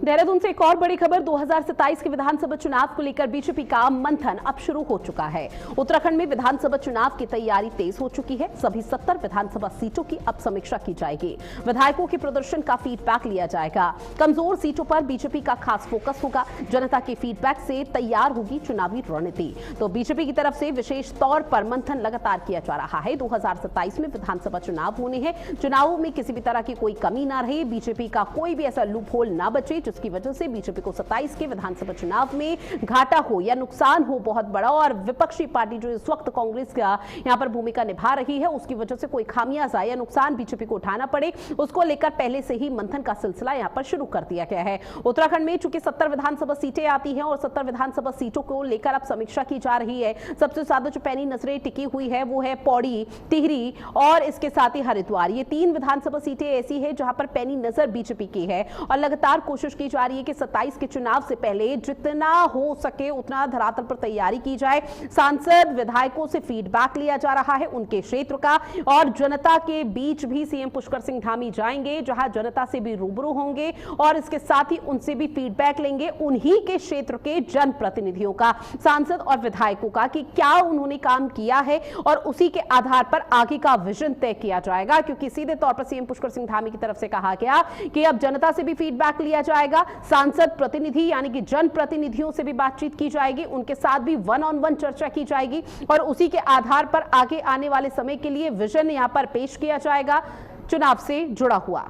देहरादून से एक और बड़ी खबर। 2027 के विधानसभा चुनाव को लेकर बीजेपी का मंथन अब शुरू हो चुका है। उत्तराखंड में विधानसभा चुनाव की तैयारी तेज हो चुकी है। सभी 70 विधानसभा सीटों की अब समीक्षा की जाएगी। विधायकों के प्रदर्शन का फीडबैक लिया जाएगा। कमजोर सीटों पर बीजेपी का खास फोकस होगा। जनता के फीडबैक से तैयार होगी चुनावी रणनीति। तो बीजेपी की तरफ से विशेष तौर पर मंथन लगातार किया जा रहा है। 2027 में विधानसभा चुनाव होने हैं। चुनावों में किसी भी तरह की कोई कमी ना रहे, बीजेपी का कोई भी ऐसा लूप होल ना बचे जिसकी वजह से बीजेपी को 27 के विधानसभा चुनाव में घाटा हो या नुकसान हो बहुत बड़ा। और विपक्षी पार्टी जो इस वक्त कांग्रेस का यहां पर भूमिका निभा रही है, उसकी वजह से कोई खामियाजा या नुकसान बीजेपी को उठाना पड़े, उसको लेकर पहले से ही मंथन का सिलसिला यहां पर शुरू कर दिया गया है। उत्तराखंड में चूंकि 70 विधानसभा सीटें आती हैं और 70 विधानसभा सीटों को लेकर अब समीक्षा की जा रही है। सबसे ज्यादा जो पैनी नजरें टिकी हुई है वो है पौड़ी, टिहरी और इसके साथ ही हरिद्वार। ये 3 विधानसभा सीटें ऐसी है जहां पर पैनी नजर बीजेपी की है और लगातार कोशिश की जा रही है कि 27 के चुनाव से पहले जितना हो सके उतना धरातल पर तैयारी की जाए। सांसद विधायकों से फीडबैक लिया जा रहा है उनके क्षेत्र का, और जनता के बीच भी सीएम पुष्कर सिंह धामी जाएंगे जहां जनता से भी रूबरू होंगे और इसके साथ ही उनसे भी फीडबैक लेंगे उन्हीं के क्षेत्र के जनप्रतिनिधियों का, सांसद और विधायकों का, कि क्या उन्होंने काम किया है और उसी के आधार पर आगे का विजन तय किया जाएगा। क्योंकि सीधे तौर पर सीएम पुष्कर सिंह धामी की तरफ से कहा गया कि अब जनता से भी फीडबैक लिया जाएगा, सांसद प्रतिनिधि यानी कि जनप्रतिनिधियों से भी बातचीत की जाएगी, उनके साथ भी वन ऑन वन चर्चा की जाएगी और उसी के आधार पर आगे आने वाले समय के लिए विजन यहां पर पेश किया जाएगा चुनाव से जुड़ा हुआ।